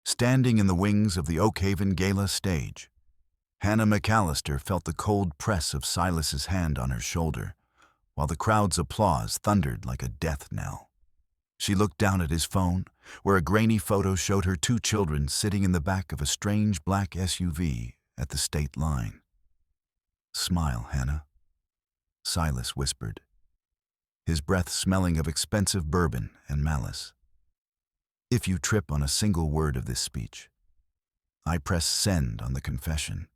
Standing in the wings of the Oakhaven Gala stage, Hannah McAllister felt the cold press of Silas's hand on her shoulder, while the crowd's applause thundered like a death knell. She looked down at his phone, where a grainy photo showed her two children sitting in the back of a strange black SUV at the state line. "Smile, Hannah," Silas whispered, his breath smelling of expensive bourbon and malice. "If you trip on a single word of this speech, I press send on the confession,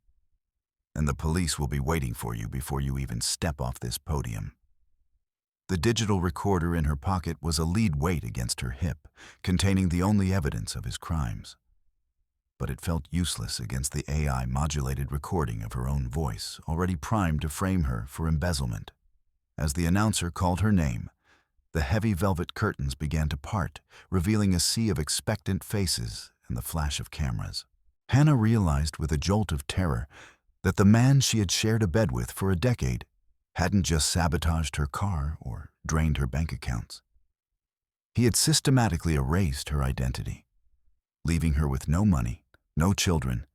and the police will be waiting for you before you even step off this podium." The digital recorder in her pocket was a lead weight against her hip, containing the only evidence of his crimes. But it felt useless against the AI-modulated recording of her own voice, already primed to frame her for embezzlement. As the announcer called her name, the heavy velvet curtains began to part, revealing a sea of expectant faces and the flash of cameras. Hannah realized with a jolt of terror that the man she had shared a bed with for a decade hadn't just sabotaged her car or drained her bank accounts. He had systematically erased her identity, leaving her with no money, no children,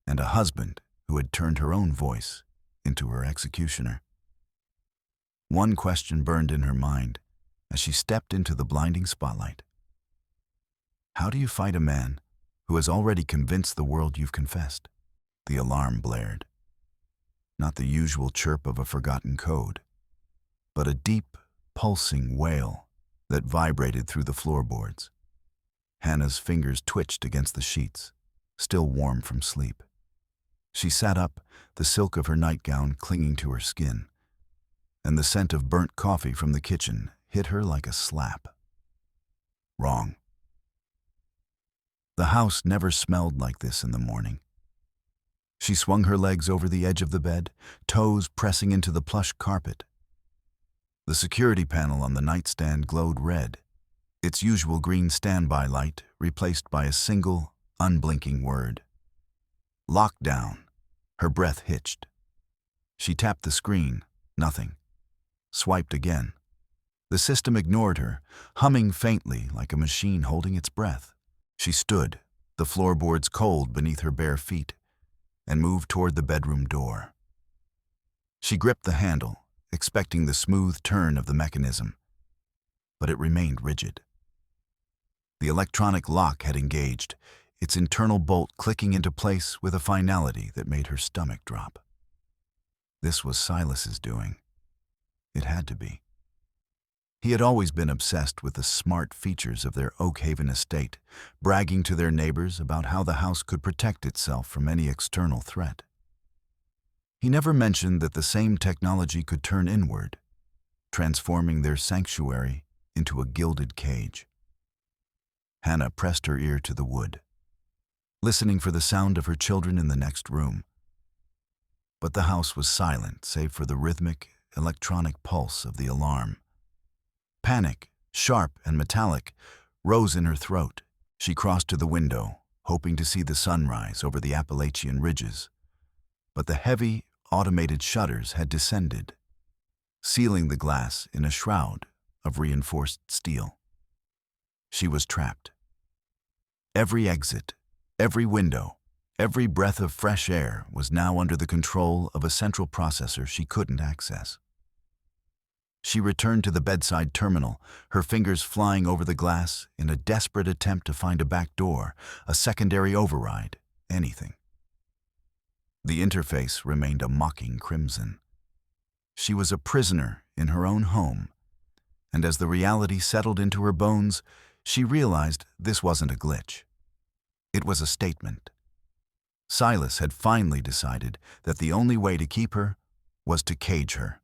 and a husband who had turned her own voice into her executioner. One question burned in her mind as she stepped into the blinding spotlight. How do you fight a man who has already convinced the world you've confessed? The alarm blared. Not the usual chirp of a forgotten code, but a deep, pulsing wail that vibrated through the floorboards. Hannah's fingers twitched against the sheets, still warm from sleep. She sat up, the silk of her nightgown clinging to her skin, and the scent of burnt coffee from the kitchen hit her like a slap. Wrong. The house never smelled like this in the morning. She swung her legs over the edge of the bed, toes pressing into the plush carpet. The security panel on the nightstand glowed red, its usual green standby light replaced by a single, unblinking word. Lockdown. Her breath hitched. She tapped the screen. Nothing. Swiped again. The system ignored her, humming faintly like a machine holding its breath. She stood, the floorboards cold beneath her bare feet, and moved toward the bedroom door. She gripped the handle, expecting the smooth turn of the mechanism, but it remained rigid. The electronic lock had engaged, its internal bolt clicking into place with a finality that made her stomach drop. This was Silas's doing. It had to be. He had always been obsessed with the smart features of their Oakhaven estate, bragging to their neighbors about how the house could protect itself from any external threat. He never mentioned that the same technology could turn inward, transforming their sanctuary into a gilded cage. Hannah pressed her ear to the wood, listening for the sound of her children in the next room. But the house was silent save for the rhythmic, electronic pulse of the alarm. Panic, sharp and metallic, rose in her throat. She crossed to the window, hoping to see the sunrise over the Appalachian ridges. But the heavy, automated shutters had descended, sealing the glass in a shroud of reinforced steel. She was trapped. Every exit, every window, every breath of fresh air was now under the control of a central processor she couldn't access. She returned to the bedside terminal, her fingers flying over the glass in a desperate attempt to find a back door, a secondary override, anything. The interface remained a mocking crimson. She was a prisoner in her own home, and as the reality settled into her bones, she realized this wasn't a glitch. It was a statement. Silas had finally decided that the only way to keep her was to cage her.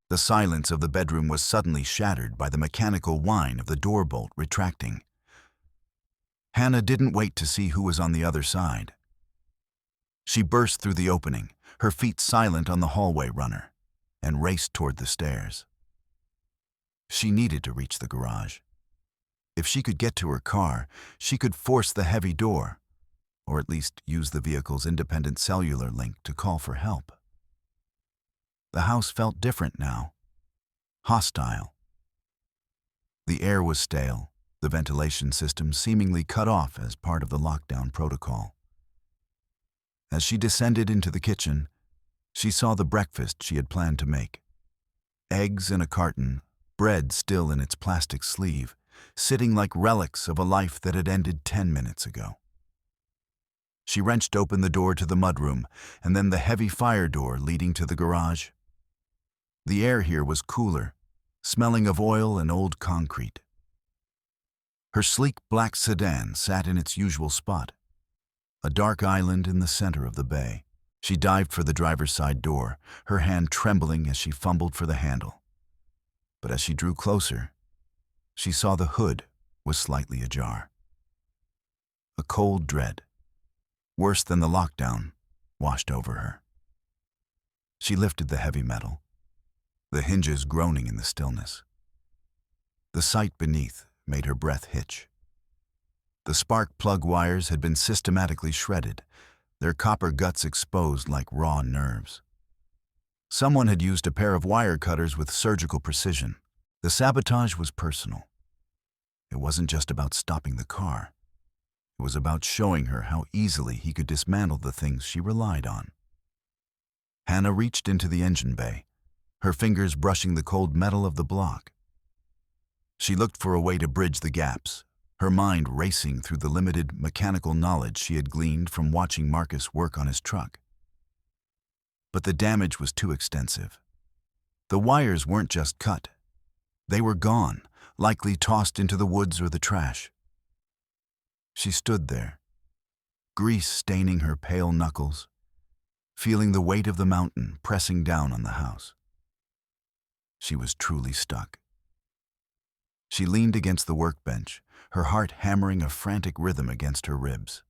The silence of the bedroom was suddenly shattered by the mechanical whine of the door bolt retracting. Hannah didn't wait to see who was on the other side. She burst through the opening, her feet silent on the hallway runner, and raced toward the stairs. She needed to reach the garage. If she could get to her car, she could force the heavy door, or at least use the vehicle's independent cellular link to call for help. The house felt different now. Hostile. The air was stale, the ventilation system seemingly cut off as part of the lockdown protocol. As she descended into the kitchen, she saw the breakfast she had planned to make. Eggs in a carton, bread still in its plastic sleeve, sitting like relics of a life that had ended 10 minutes ago. She wrenched open the door to the mudroom and then the heavy fire door leading to the garage. The air here was cooler, smelling of oil and old concrete. Her sleek black sedan sat in its usual spot, a dark island in the center of the bay. She dived for the driver's side door, her hand trembling as she fumbled for the handle. But as she drew closer, she saw the hood was slightly ajar. A cold dread, worse than the lockdown, washed over her. She lifted the heavy metal, the hinges groaning in the stillness. The sight beneath made her breath hitch. The spark plug wires had been systematically shredded, their copper guts exposed like raw nerves. Someone had used a pair of wire cutters with surgical precision. The sabotage was personal. It wasn't just about stopping the car. It was about showing her how easily he could dismantle the things she relied on. Hannah reached into the engine bay, her fingers brushing the cold metal of the block. She looked for a way to bridge the gaps, her mind racing through the limited mechanical knowledge she had gleaned from watching Marcus work on his truck. But the damage was too extensive. The wires weren't just cut. They were gone, likely tossed into the woods or the trash. She stood there, grease staining her pale knuckles, feeling the weight of the mountain pressing down on the house. She was truly stuck. She leaned against the workbench, her heart hammering a frantic rhythm against her ribs.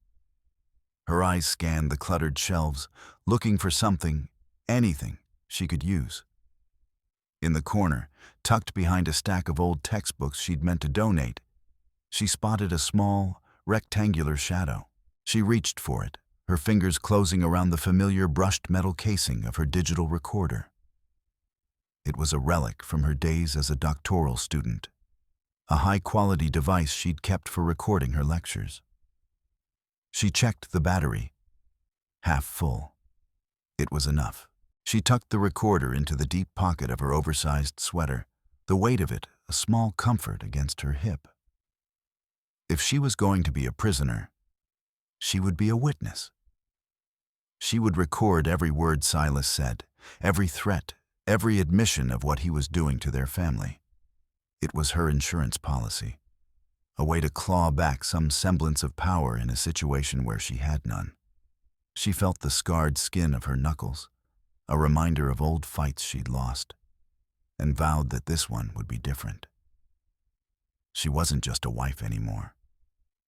Her eyes scanned the cluttered shelves, looking for something, anything, she could use. In the corner, tucked behind a stack of old textbooks she'd meant to donate, she spotted a small, rectangular shadow. She reached for it, her fingers closing around the familiar brushed metal casing of her digital recorder. It was a relic from her days as a doctoral student, a high-quality device she'd kept for recording her lectures. She checked the battery, half full. It was enough. She tucked the recorder into the deep pocket of her oversized sweater, the weight of it a small comfort against her hip. If she was going to be a prisoner, she would be a witness. She would record every word Silas said, every threat, every admission of what he was doing to their family. It was her insurance policy, a way to claw back some semblance of power in a situation where she had none. She felt the scarred skin of her knuckles, a reminder of old fights she'd lost, and vowed that this one would be different. She wasn't just a wife anymore.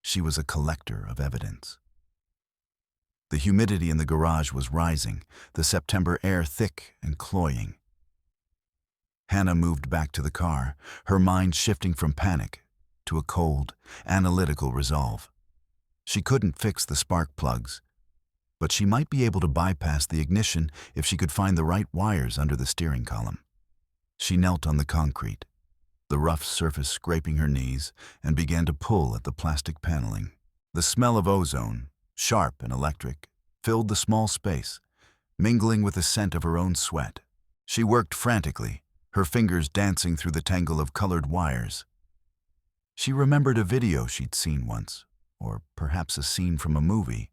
She was a collector of evidence. The humidity in the garage was rising, the September air thick and cloying. Hannah moved back to the car, her mind shifting from panic to a cold, analytical resolve. She couldn't fix the spark plugs, but she might be able to bypass the ignition if she could find the right wires under the steering column. She knelt on the concrete, the rough surface scraping her knees, and began to pull at the plastic paneling. The smell of ozone, sharp and electric, filled the small space, mingling with the scent of her own sweat. She worked frantically, her fingers dancing through the tangle of colored wires. She remembered a video she'd seen once, or perhaps a scene from a movie.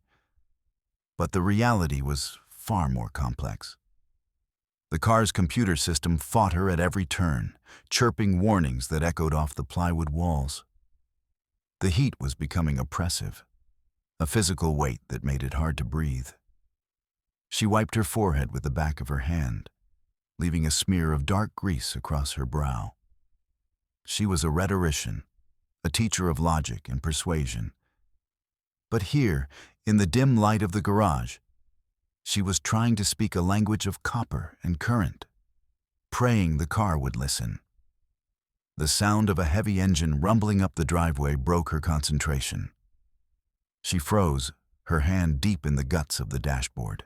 But the reality was far more complex. The car's computer system fought her at every turn, chirping warnings that echoed off the plywood walls. The heat was becoming oppressive, a physical weight that made it hard to breathe. She wiped her forehead with the back of her hand, leaving a smear of dark grease across her brow. She was a rhetorician, a teacher of logic and persuasion. But here, in the dim light of the garage, she was trying to speak a language of copper and current, praying the car would listen. The sound of a heavy engine rumbling up the driveway broke her concentration. She froze, her hand deep in the guts of the dashboard.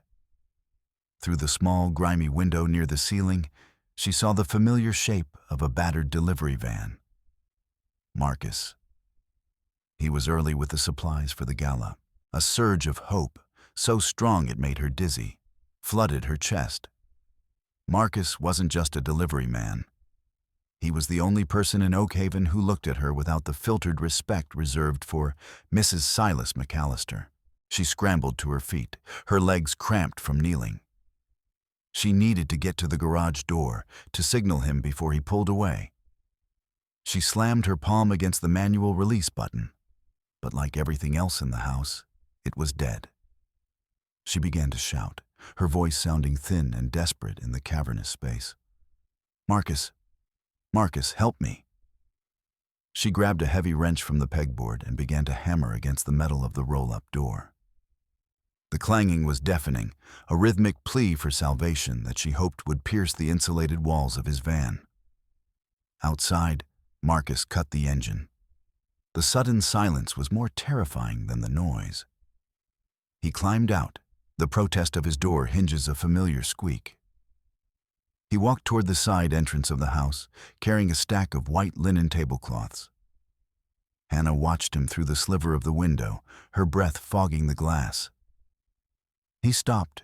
Through the small, grimy window near the ceiling, she saw the familiar shape of a battered delivery van. Marcus, He was early with the supplies for the gala. A surge of hope, so strong it made her dizzy, flooded her chest. Marcus wasn't just a delivery man. He was the only person in Oakhaven who looked at her without the filtered respect reserved for Mrs. Silas McAllister. She scrambled to her feet, her legs cramped from kneeling. She needed to get to the garage door to signal him before he pulled away. She slammed her palm against the manual release button, but like everything else in the house, it was dead. She began to shout, her voice sounding thin and desperate in the cavernous space. "Marcus! Marcus, help me!" She grabbed a heavy wrench from the pegboard and began to hammer against the metal of the roll-up door. The clanging was deafening, a rhythmic plea for salvation that she hoped would pierce the insulated walls of his van. Outside, Marcus cut the engine. The sudden silence was more terrifying than the noise. He climbed out, the protest of his door hinges a familiar squeak. He walked toward the side entrance of the house, carrying a stack of white linen tablecloths. Hannah watched him through the sliver of the window, her breath fogging the glass. He stopped,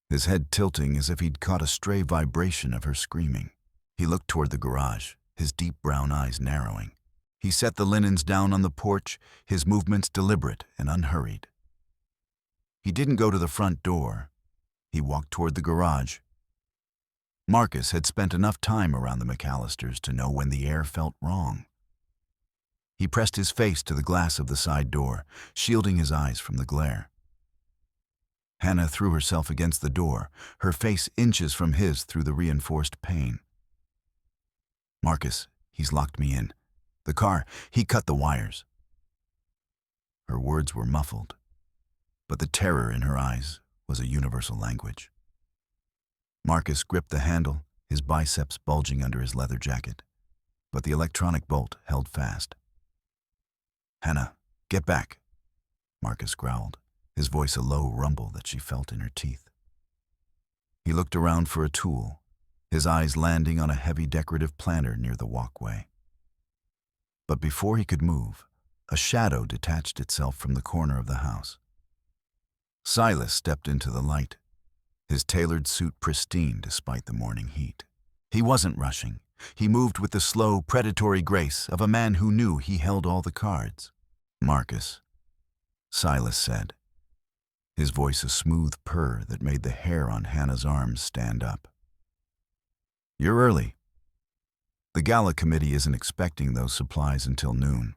his head tilting as if he'd caught a stray vibration of her screaming. He looked toward the garage, his deep brown eyes narrowing. He set the linens down on the porch, his movements deliberate and unhurried. He didn't go to the front door. He walked toward the garage. Marcus had spent enough time around the McAllisters to know when the air felt wrong. He pressed his face to the glass of the side door, shielding his eyes from the glare. Hannah threw herself against the door, her face inches from his through the reinforced pane. "Marcus, he's locked me in. The car, he cut the wires." Her words were muffled, but the terror in her eyes was a universal language. Marcus gripped the handle, his biceps bulging under his leather jacket, but the electronic bolt held fast. "Hannah, get back," Marcus growled, his voice a low rumble that she felt in her teeth. He looked around for a tool, his eyes landing on a heavy decorative planter near the walkway. But before he could move, a shadow detached itself from the corner of the house. Silas stepped into the light, his tailored suit pristine despite the morning heat. He wasn't rushing. He moved with the slow, predatory grace of a man who knew he held all the cards. "Marcus," Silas said, his voice a smooth purr that made the hair on Hannah's arms stand up. "You're early. The gala committee isn't expecting those supplies until noon."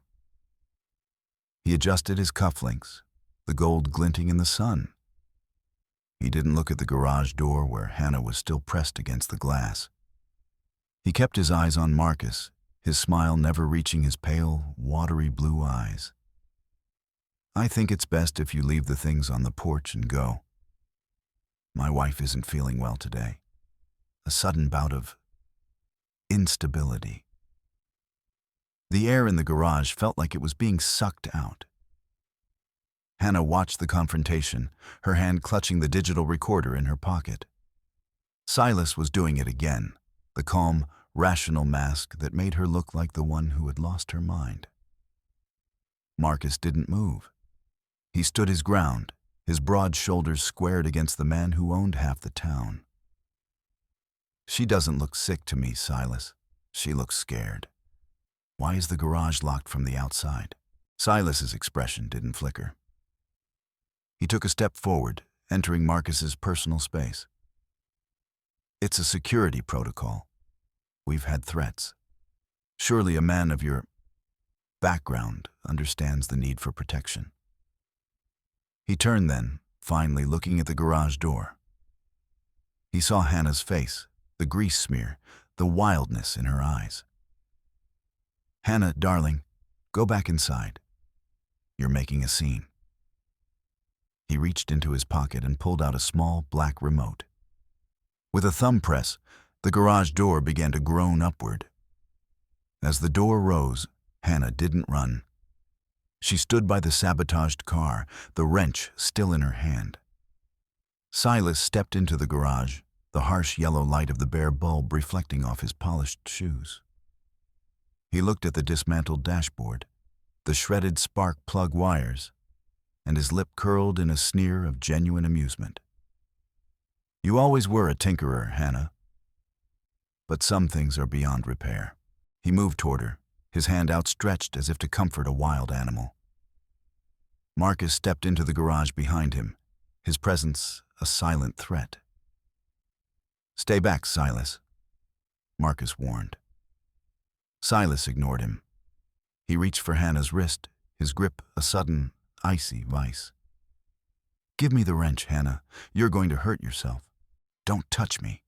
He adjusted his cufflinks, the gold glinting in the sun. He didn't look at the garage door where Hannah was still pressed against the glass. He kept his eyes on Marcus, his smile never reaching his pale, watery blue eyes. "I think it's best if you leave the things on the porch and go. My wife isn't feeling well today. A sudden bout of instability." The air in the garage felt like it was being sucked out. Hannah watched the confrontation, her hand clutching the digital recorder in her pocket. Silas was doing it again, the calm, rational mask that made her look like the one who had lost her mind. Marcus didn't move. He stood his ground, his broad shoulders squared against the man who owned half the town. "She doesn't look sick to me, Silas. She looks scared. Why is the garage locked from the outside?" Silas's expression didn't flicker. He took a step forward, entering Marcus's personal space. "It's a security protocol. We've had threats. Surely a man of your background understands the need for protection." He turned then, finally looking at the garage door. He saw Hannah's face, the grease smear, the wildness in her eyes. "Hannah, darling, go back inside. You're making a scene." He reached into his pocket and pulled out a small black remote. With a thumb press, the garage door began to groan upward. As the door rose, Hannah didn't run. She stood by the sabotaged car, the wrench still in her hand. Silas stepped into the garage, the harsh yellow light of the bare bulb reflecting off his polished shoes. He looked at the dismantled dashboard, the shredded spark plug wires, and his lip curled in a sneer of genuine amusement. You always were a tinkerer, Hannah. But some things are beyond repair. He moved toward her, his hand outstretched as if to comfort a wild animal. Marcus stepped into the garage behind him, his presence a silent threat. Stay back, Silas, Marcus warned. Silas ignored him. He reached for Hannah's wrist, his grip a sudden, icy vice. Give me the wrench, Hannah. You're going to hurt yourself. Don't touch me,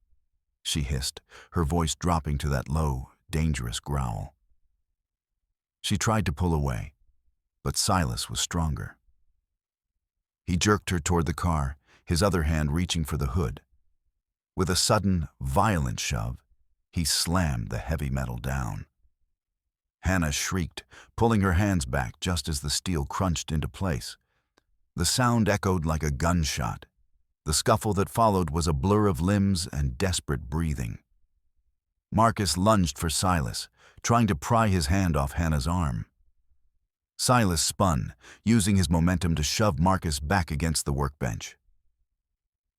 she hissed, her voice dropping to that low, dangerous growl. She tried to pull away, but Silas was stronger. He jerked her toward the car, his other hand reaching for the hood. With a sudden, violent shove, he slammed the heavy metal down. Hannah shrieked, pulling her hands back just as the steel crunched into place. The sound echoed like a gunshot. The scuffle that followed was a blur of limbs and desperate breathing. Marcus lunged for Silas, trying to pry his hand off Hannah's arm. Silas spun, using his momentum to shove Marcus back against the workbench.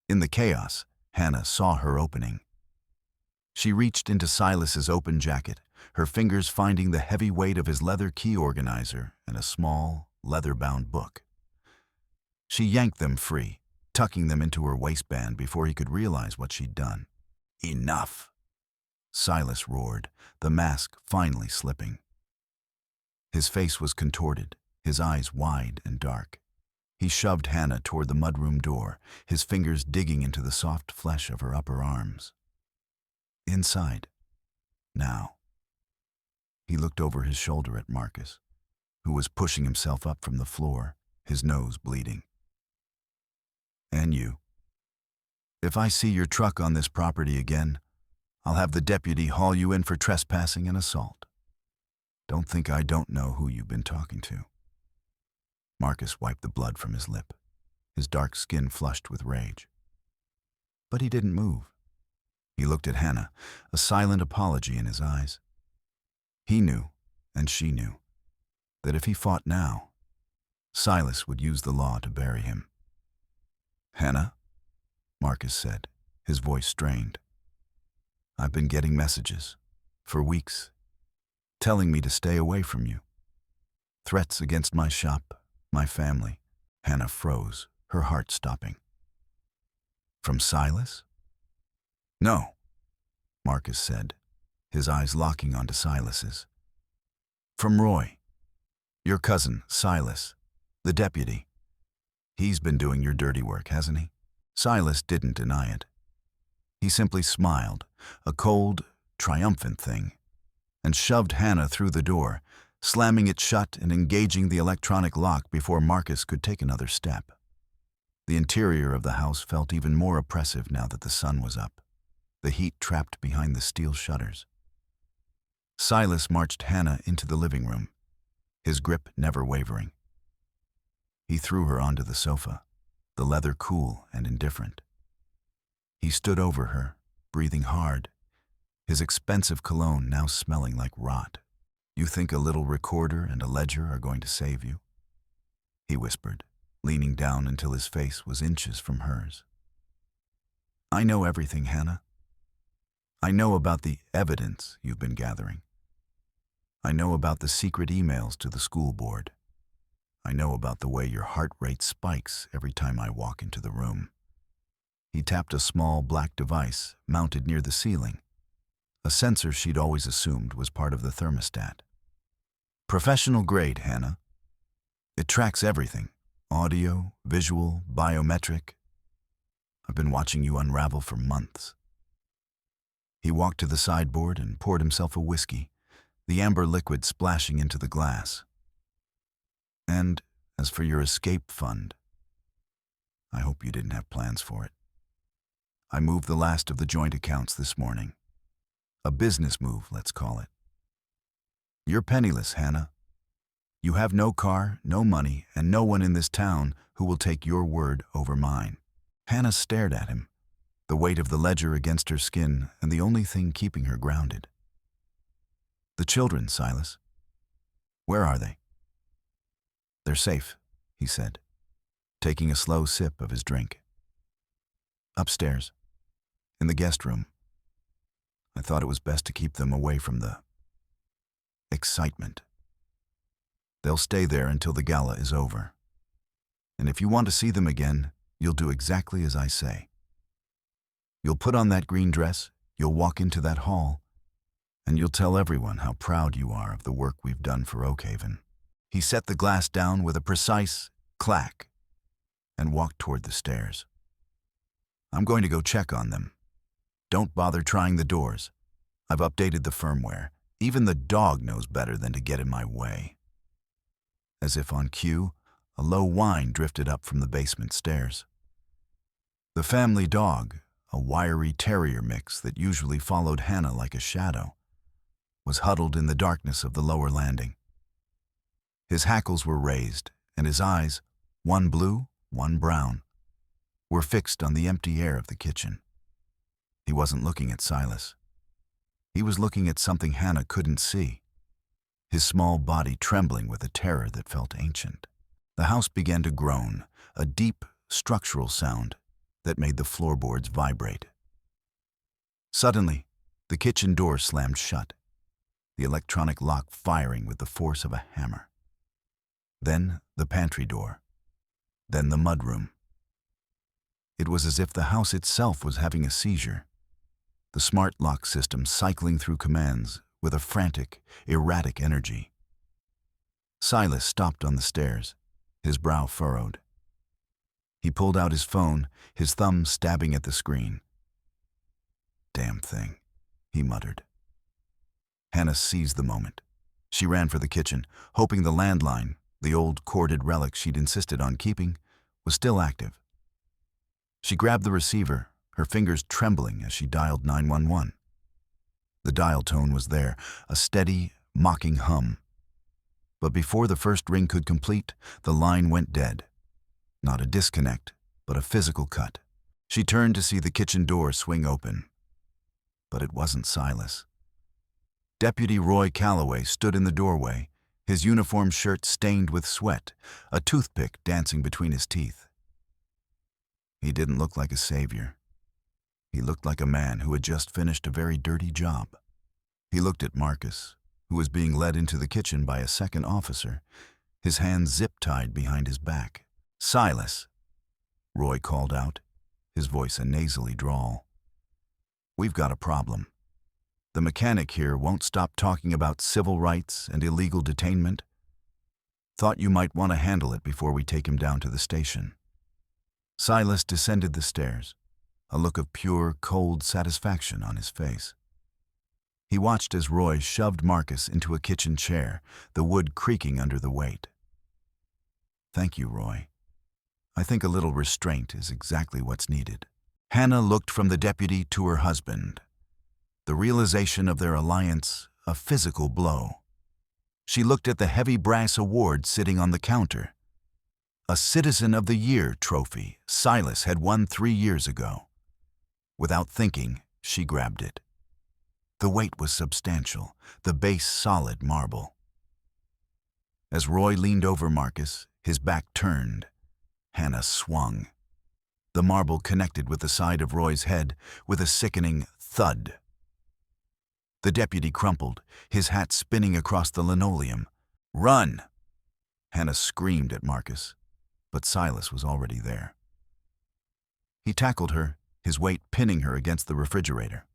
In the chaos, Hannah saw her opening. She reached into Silas's open jacket, her fingers finding the heavy weight of his leather key organizer and a small, leather-bound book. She yanked them free, tucking them into her waistband before he could realize what she'd done. Enough, Silas roared, the mask finally slipping. His face was contorted, his eyes wide and dark. He shoved Hannah toward the mudroom door, his fingers digging into the soft flesh of her upper arms. Inside. Now. He looked over his shoulder at Marcus, who was pushing himself up from the floor, his nose bleeding. And you. If I see your truck on this property again, I'll have the deputy haul you in for trespassing and assault. Don't think I don't know who you've been talking to. Marcus wiped the blood from his lip, his dark skin flushed with rage. But he didn't move. He looked at Hannah, a silent apology in his eyes. He knew, and she knew, that if he fought now, Silas would use the law to bury him. Hannah, Marcus said, his voice strained. I've been getting messages, for weeks, telling me to stay away from you. Threats against my shop, my family. Hannah froze, her heart stopping. From Silas? No, Marcus said, his eyes locking onto Silas's. From Roy, your cousin, Silas, the deputy. He's been doing your dirty work, hasn't he? Silas didn't deny it. He simply smiled, a cold, triumphant thing, and shoved Hannah through the door, slamming it shut and engaging the electronic lock before Marcus could take another step. The interior of the house felt even more oppressive now that the sun was up, the heat trapped behind the steel shutters. Silas marched Hannah into the living room, his grip never wavering. He threw her onto the sofa, the leather cool and indifferent. He stood over her, breathing hard, his expensive cologne now smelling like rot. You think a little recorder and a ledger are going to save you? He whispered, leaning down until his face was inches from hers. I know everything, Hannah. I know about the evidence you've been gathering. I know about the secret emails to the school board. I know about the way your heart rate spikes every time I walk into the room. He tapped a small black device mounted near the ceiling, a sensor she'd always assumed was part of the thermostat. Professional grade, Hannah. It tracks everything, audio, visual, biometric. I've been watching you unravel for months. He walked to the sideboard and poured himself a whiskey, the amber liquid splashing into the glass. And as for your escape fund, I hope you didn't have plans for it. I moved the last of the joint accounts this morning. A business move, let's call it. You're penniless, Hannah. You have no car, no money, and no one in this town who will take your word over mine. Hannah stared at him, the weight of the ledger against her skin and the only thing keeping her grounded. The children, Silas. Where are they? They're safe, he said, taking a slow sip of his drink. Upstairs, in the guest room. I thought it was best to keep them away from the excitement. They'll stay there until the gala is over. And if you want to see them again, you'll do exactly as I say. You'll put on that green dress, you'll walk into that hall, and you'll tell everyone how proud you are of the work we've done for Oakhaven. He set the glass down with a precise clack and walked toward the stairs. I'm going to go check on them. Don't bother trying the doors. I've updated the firmware. Even the dog knows better than to get in my way. As if on cue, a low whine drifted up from the basement stairs. The family dog, a wiry terrier mix that usually followed Hannah like a shadow, was huddled in the darkness of the lower landing. His hackles were raised, and his eyes, one blue, one brown, were fixed on the empty air of the kitchen. He wasn't looking at Silas. He was looking at something Hannah couldn't see, his small body trembling with a terror that felt ancient. The house began to groan, a deep, structural sound that made the floorboards vibrate. Suddenly, the kitchen door slammed shut, the electronic lock firing with the force of a hammer. Then the pantry door, then the mudroom. It was as if the house itself was having a seizure, the smart lock system cycling through commands with a frantic, erratic energy. Silas stopped on the stairs, his brow furrowed. He pulled out his phone, his thumb stabbing at the screen. "Damn thing," he muttered. Hannah seized the moment. She ran for the kitchen, hoping the landline, the old corded relic she'd insisted on keeping, was still active. She grabbed the receiver, her fingers trembling as she dialed 911. The dial tone was there, a steady, mocking hum. But before the first ring could complete, the line went dead. Not a disconnect, but a physical cut. She turned to see the kitchen door swing open. But it wasn't Silas. Deputy Roy Calloway stood in the doorway, his uniform shirt stained with sweat, a toothpick dancing between his teeth. He didn't look like a savior. He looked like a man who had just finished a very dirty job. He looked at Marcus, who was being led into the kitchen by a second officer, his hands zip-tied behind his back. "Silas," Roy called out, his voice a nasally drawl. "We've got a problem. The mechanic here won't stop talking about civil rights and illegal detainment. Thought you might want to handle it before we take him down to the station." Silas descended the stairs, a look of pure, cold satisfaction on his face. He watched as Roy shoved Marcus into a kitchen chair, the wood creaking under the weight. "Thank you, Roy. I think a little restraint is exactly what's needed." Hannah looked from the deputy to her husband. The realization of their alliance, a physical blow. She looked at the heavy brass award sitting on the counter. A Citizen of the Year trophy Silas had won 3 years ago. Without thinking, she grabbed it. The weight was substantial, the base solid marble. As Roy leaned over Marcus, his back turned, Hannah swung. The marble connected with the side of Roy's head with a sickening thud. The deputy crumpled, his hat spinning across the linoleum. "Run!" Hannah screamed at Marcus, but Silas was already there. He tackled her, his weight pinning her against the refrigerator.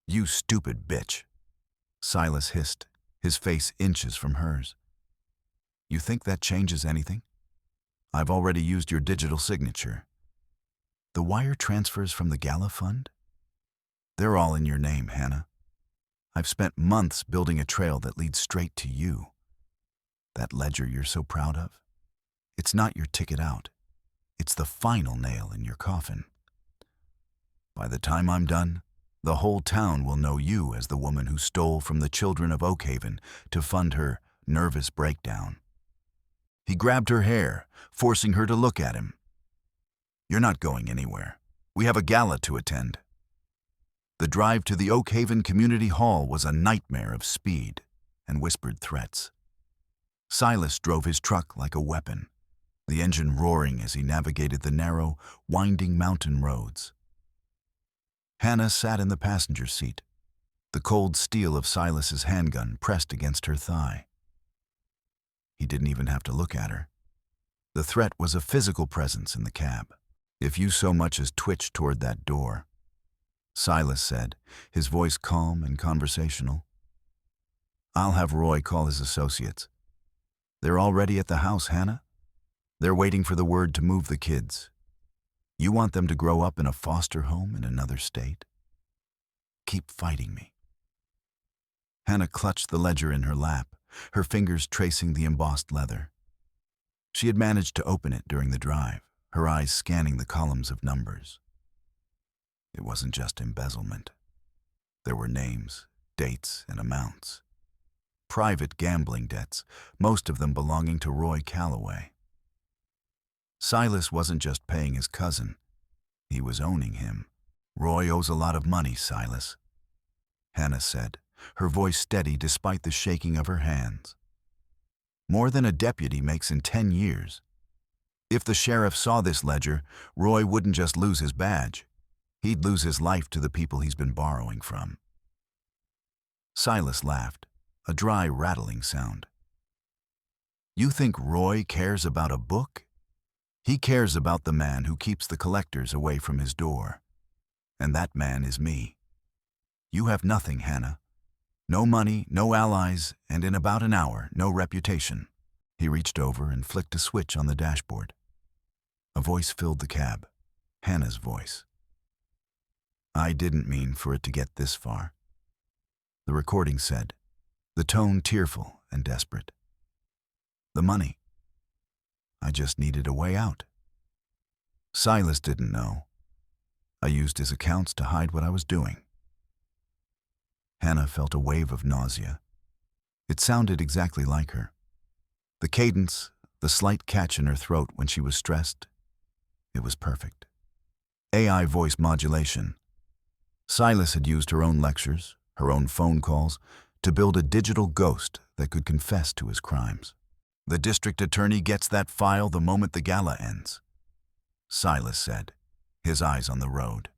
"You stupid bitch," Silas hissed, his face inches from hers. "You think that changes anything? I've already used your digital signature. The wire transfers from the Gala Fund? They're all in your name, Hannah. I've spent months building a trail that leads straight to you. That ledger you're so proud of? It's not your ticket out. It's the final nail in your coffin. By the time I'm done, the whole town will know you as the woman who stole from the children of Oakhaven to fund her nervous breakdown." He grabbed her hair, forcing her to look at him. "You're not going anywhere. We have a gala to attend." The drive to the Oakhaven Community Hall was a nightmare of speed and whispered threats. Silas drove his truck like a weapon, the engine roaring as he navigated the narrow, winding mountain roads. Hannah sat in the passenger seat, the cold steel of Silas's handgun pressed against her thigh. He didn't even have to look at her. The threat was a physical presence in the cab. "If you so much as twitch toward that door," Silas said, his voice calm and conversational, "I'll have Roy call his associates. They're already at the house, Hannah. They're waiting for the word to move the kids. You want them to grow up in a foster home in another state? Keep fighting me." Hannah clutched the ledger in her lap, her fingers tracing the embossed leather. She had managed to open it during the drive, her eyes scanning the columns of numbers. It wasn't just embezzlement. There were names, dates, and amounts. Private gambling debts, most of them belonging to Roy Calloway. Silas wasn't just paying his cousin. He was owning him. "Roy owes a lot of money, Silas," Hannah said, her voice steady despite the shaking of her hands. "More than a deputy makes in 10 years. If the sheriff saw this ledger, Roy wouldn't just lose his badge. He'd lose his life to the people he's been borrowing from." Silas laughed, a dry, rattling sound. "You think Roy cares about a book? He cares about the man who keeps the collectors away from his door. And that man is me. You have nothing, Hannah. No money, no allies, and in about an hour, no reputation." He reached over and flicked a switch on the dashboard. A voice filled the cab, Hannah's voice. "I didn't mean for it to get this far," the recording said, the tone tearful and desperate. "The money. I just needed a way out. Silas didn't know. I used his accounts to hide what I was doing." Hannah felt a wave of nausea. It sounded exactly like her. The cadence, the slight catch in her throat when she was stressed, it was perfect. AI voice modulation. Silas had used her own lectures, her own phone calls, to build a digital ghost that could confess to his crimes. "The district attorney gets that file the moment the gala ends," Silas said, his eyes on the road.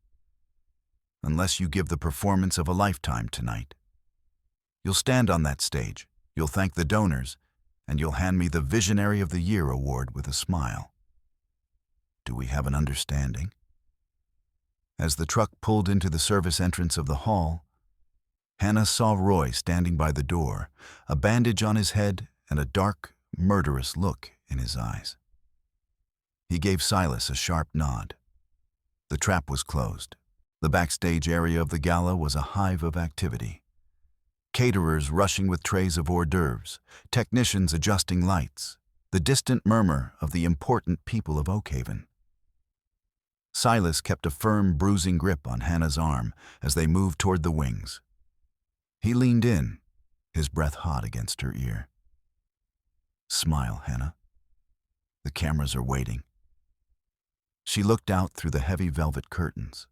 "Unless you give the performance of a lifetime tonight. You'll stand on that stage, you'll thank the donors, and you'll hand me the Visionary of the Year award with a smile. Do we have an understanding?" As the truck pulled into the service entrance of the hall, Hannah saw Roy standing by the door, a bandage on his head and a dark, murderous look in his eyes. He gave Silas a sharp nod. The trap was closed. The backstage area of the gala was a hive of activity. Caterers rushing with trays of hors d'oeuvres, technicians adjusting lights, the distant murmur of the important people of Oakhaven. Silas kept a firm, bruising grip on Hannah's arm as they moved toward the wings. He leaned in, his breath hot against her ear. "Smile, Hannah. The cameras are waiting." She looked out through the heavy velvet curtains.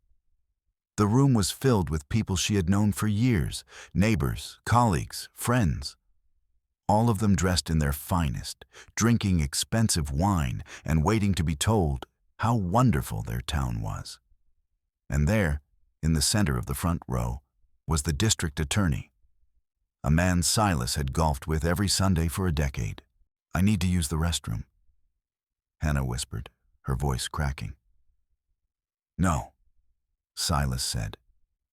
The room was filled with people she had known for years, neighbors, colleagues, friends. All of them dressed in their finest, drinking expensive wine and waiting to be told how wonderful their town was. And there, in the center of the front row, was the district attorney, a man Silas had golfed with every Sunday for a decade. "I need to use the restroom," Hannah whispered, her voice cracking. "No," Silas said,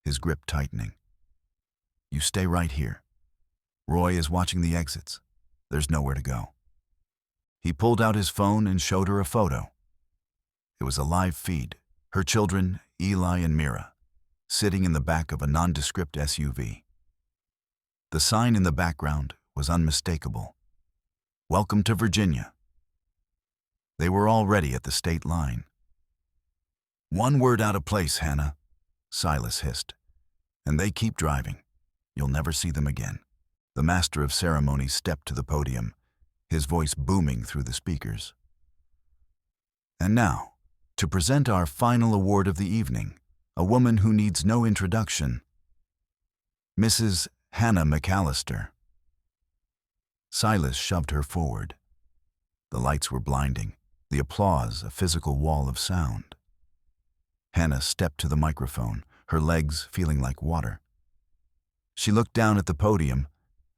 his grip tightening. "You stay right here. Roy is watching the exits. There's nowhere to go." He pulled out his phone and showed her a photo. It was a live feed, her children, Eli and Mira, sitting in the back of a nondescript SUV. The sign in the background was unmistakable. "Welcome to Virginia." They were already at the state line. "One word out of place, Hannah," Silas hissed. "And they keep driving. You'll never see them again." The master of ceremonies stepped to the podium, his voice booming through the speakers. "And now, to present our final award of the evening, a woman who needs no introduction, Mrs. Hannah McAllister." Silas shoved her forward. The lights were blinding, the applause a physical wall of sound. Hannah stepped to the microphone, her legs feeling like water. She looked down at the podium,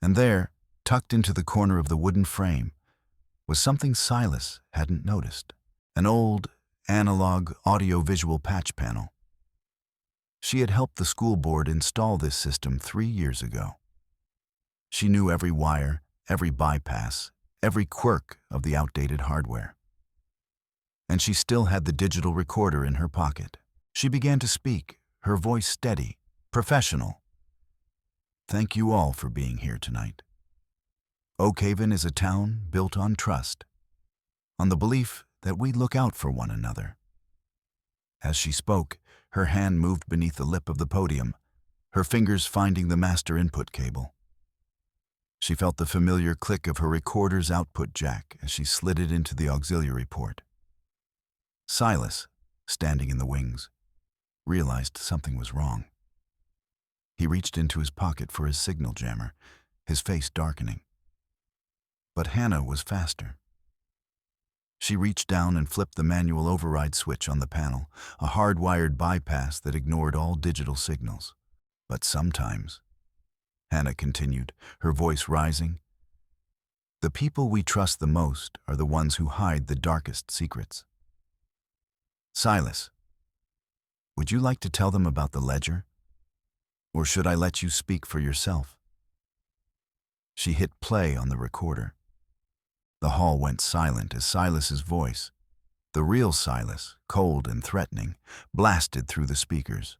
and there, tucked into the corner of the wooden frame, was something Silas hadn't noticed. An old, analog audio-visual patch panel. She had helped the school board install this system 3 years ago. She knew every wire, every bypass, every quirk of the outdated hardware. And she still had the digital recorder in her pocket. She began to speak, her voice steady, professional. Thank you all for being here tonight. Oak Haven is a town built on trust, on the belief that we look out for one another. As she spoke, her hand moved beneath the lip of the podium, her fingers finding the master input cable. She felt the familiar click of her recorder's output jack as she slid it into the auxiliary port. Silas, standing in the wings, realized something was wrong. He reached into his pocket for his signal jammer, his face darkening. But Hannah was faster. She reached down and flipped the manual override switch on the panel, a hardwired bypass that ignored all digital signals. But sometimes, Hannah continued, her voice rising, the people we trust the most are the ones who hide the darkest secrets. Silas, would you like to tell them about the ledger? Or should I let you speak for yourself? She hit play on the recorder. The hall went silent as Silas's voice, the real Silas, cold and threatening, blasted through the speakers.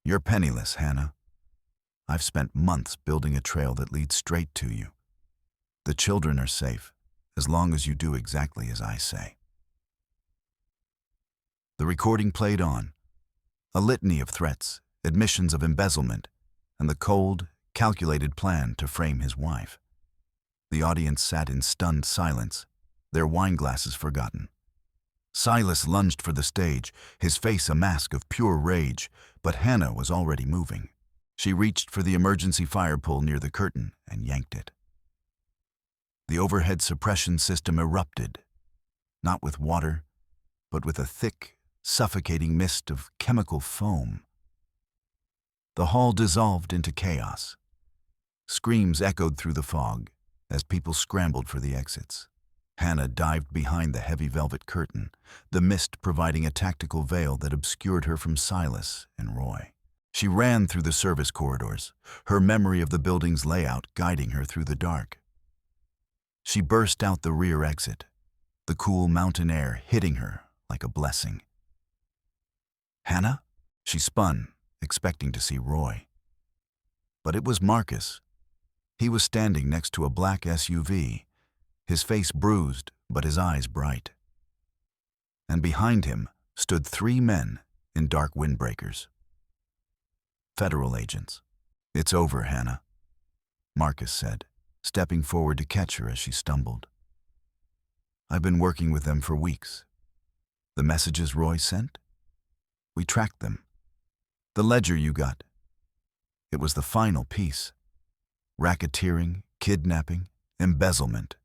You're penniless, Hannah. I've spent months building a trail that leads straight to you. The children are safe, as long as you do exactly as I say. The recording played on, a litany of threats, admissions of embezzlement, and the cold, calculated plan to frame his wife. The audience sat in stunned silence, their wine glasses forgotten. Silas lunged for the stage, his face a mask of pure rage, but Hannah was already moving. She reached for the emergency fire pole near the curtain and yanked it. The overhead suppression system erupted, not with water, but with a thick, suffocating mist of chemical foam. The hall dissolved into chaos. Screams echoed through the fog as people scrambled for the exits. Hannah dived behind the heavy velvet curtain, the mist providing a tactical veil that obscured her from Silas and Roy. She ran through the service corridors, her memory of the building's layout guiding her through the dark. She burst out the rear exit, the cool mountain air hitting her like a blessing. Hannah? She spun, expecting to see Roy. But it was Marcus. He was standing next to a black SUV, his face bruised but his eyes bright. And behind him stood 3 men in dark windbreakers. Federal agents. It's over, Hannah, Marcus said, stepping forward to catch her as she stumbled. I've been working with them for weeks. The messages Roy sent? We tracked them. The ledger you got. It was the final piece. Racketeering, kidnapping, embezzlement.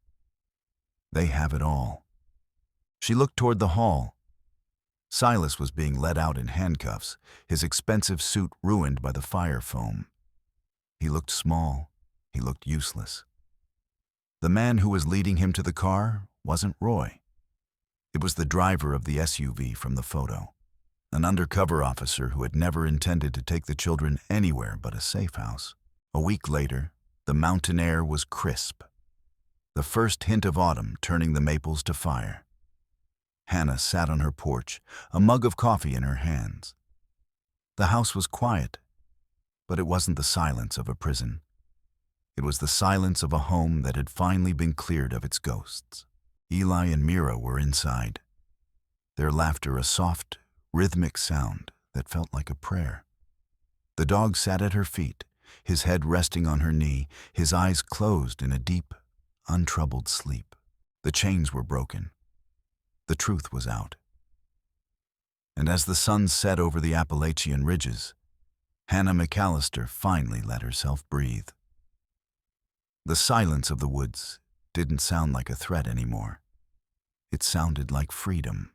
They have it all. She looked toward the hall. Silas was being led out in handcuffs, his expensive suit ruined by the fire foam. He looked small. He looked useless. The man who was leading him to the car wasn't Roy. It was the driver of the SUV from the photo, an undercover officer who had never intended to take the children anywhere but a safe house. A week later, the mountain air was crisp, the first hint of autumn turning the maples to fire. Hannah sat on her porch, a mug of coffee in her hands. The house was quiet, but it wasn't the silence of a prison. It was the silence of a home that had finally been cleared of its ghosts. Eli and Mira were inside, their laughter a soft, rhythmic sound that felt like a prayer. The dog sat at her feet, his head resting on her knee, his eyes closed in a deep, untroubled sleep. The chains were broken. The truth was out. And as the sun set over the Appalachian ridges, Hannah McAllister finally let herself breathe. The silence of the woods didn't sound like a threat anymore. It sounded like freedom.